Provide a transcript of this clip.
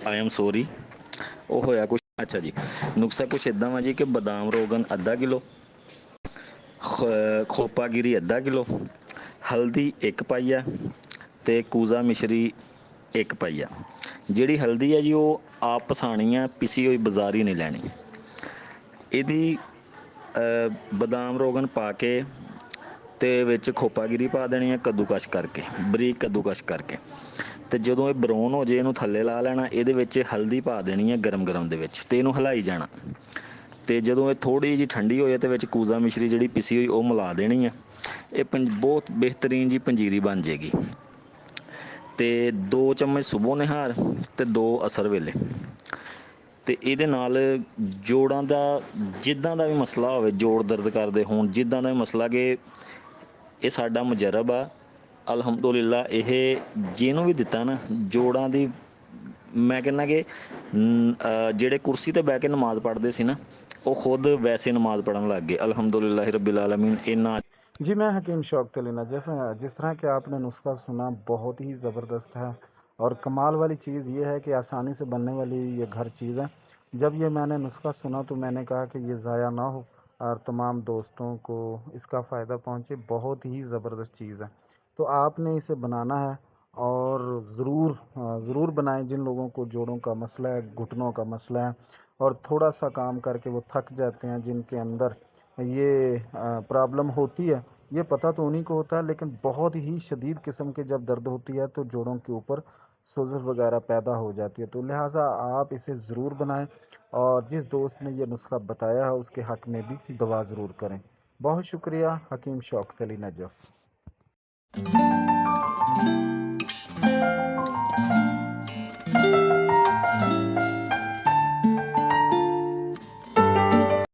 I am sorry. ਉਹ ਹੋਇਆ ਕੁਛ ਅੱਛਾ ਜੀ, ਨੁਕਸਾ ਕੁਛ ਇੱਦਾਂ ਵਾ ਜੀ ਕਿ ਬਦਾਮ ਰੋਗਨ ਅੱਧਾ ਕਿਲੋ, ਖੋਪਾਗਿਰੀ ਅੱਧਾ ਕਿਲੋ, ਹਲਦੀ 1 ਪਾਈਆ ਅਤੇ ਕੂਜ਼ਾ ਮਿਸ਼ਰੀ 1 ਪਾਈਆ। ਜਿਹੜੀ ਹਲਦੀ ਹੈ ਜੀ ਉਹ ਆਪ ਪਸਾਣੀ ਆ, ਪਿਸੀ ਹੋਈ ਬਾਜ਼ਾਰੀ ਨਹੀਂ ਲੈਣੀ। ਇਹਦੀ ਬਦਾਮ ਰੋਗਨ ਪਾ ਕੇ ਅਤੇ ਵਿੱਚ ਖੋਪਾਗਿਰੀ ਪਾ ਦੇਣੀ ਹੈ ਕੱਦੂਕਸ਼ ਕਰਕੇ, ਬਰੀਕ ਕੱਦੂਕਸ਼ ਕਰਕੇ। ਅਤੇ ਜਦੋਂ ਇਹ ਬਰਾਊਨ ਹੋ ਜਾਏ ਇਹਨੂੰ ਥੱਲੇ ਲਾ ਲੈਣਾ। ਇਹਦੇ ਵਿੱਚ ਹਲਦੀ ਪਾ ਦੇਣੀ ਹੈ ਗਰਮ ਗਰਮ ਦੇ ਵਿੱਚ ਅਤੇ ਇਹਨੂੰ ਹਿਲਾਈ ਜਾਣਾ। ਅਤੇ ਜਦੋਂ ਇਹ ਥੋੜ੍ਹੀ ਜਿਹੀ ਠੰਡੀ ਹੋਏ ਅਤੇ ਵਿੱਚ ਕੂਜ਼ਾ ਮਿਸ਼ਰੀ ਜਿਹੜੀ ਪਿਸੀ ਹੋਈ ਉਹ ਮਿਲਾ ਦੇਣੀ ਹੈ। ਇਹ ਬਹੁਤ ਬਿਹਤਰੀਨ ਜੀ ਪੰਜੀਰੀ ਬਣ ਜਾਏਗੀ। ਅਤੇ 2 ਚਮਚ ਸੁਬੋ ਨਿਹਾਰ ਅਤੇ 2 ਅਸਰ ਵੇਲੇ। ਅਤੇ ਇਹਦੇ ਨਾਲ ਜੋੜਾਂ ਦਾ ਜਿੱਦਾਂ ਦਾ ਵੀ ਮਸਲਾ ਹੋਵੇ, ਜੋੜ ਦਰਦ ਕਰਦੇ ਹੋਣ, ਜਿੱਦਾਂ ਦਾ ਵੀ ਮਸਲਾ ਕਿ ਇਹ ਸਾਡਾ ਮੁਜਰਬ ਆ। ਅਲਹਮਦੁਲਿਲਾ ਇਹ ਜਿਹਨੂੰ ਵੀ ਦਿੱਤਾ ਨਾ ਜੋੜਾਂ ਦੀ, ਮੈਂ ਕਹਿੰਦਾ ਕਿ ਜਿਹੜੇ ਕੁਰਸੀ 'ਤੇ ਬਹਿ ਕੇ ਨਮਾਜ਼ ਪੜ੍ਹਦੇ ਸੀ ਨਾ ਉਹ ਖੁਦ ਵੈਸੇ ਨਮਾਜ਼ पढ़न लग गए। अल्हम्दुलिल्लाह रब्बिल आलमीन। इन्ना जी मैं हकीम शौकत अली नजफ़। जिस तरह कि आपने नुस्खा सुना बहुत ही ज़बरदस्त है और कमाल वाली चीज़ ये है कि आसानी से बनने वाली ये घर चीज़ है। जब ये मैंने नुस्खा सुना तो मैंने कहा कि ये ज़ाया ना हो और तमाम दोस्तों को इसका फ़ायदा पहुँचे। बहुत ही ज़बरदस्त चीज़ है, तो आपने इसे बनाना है और ज़रूर बनाएं। जिन लोगों को जोड़ों का मसला है, घुटनों का मसला है और थोड़ा सा काम करके वो थक जाते हैं, जिनके अंदर ये प्रॉब्लम होती है, ये पता तो उन्हीं को होता है, लेकिन बहुत ही शदीद किस्म के जब दर्द होती है तो जोड़ों के ऊपर सोजश वगैरह पैदा हो जाती है। तो लिहाजा आप इसे ज़रूर बनाएं और जिस दोस्त ने ये नुस्खा बताया है उसके हक़ में भी दुआ ज़रूर करें। बहुत शुक्रिया। हकीम शौकत अली नजफ़।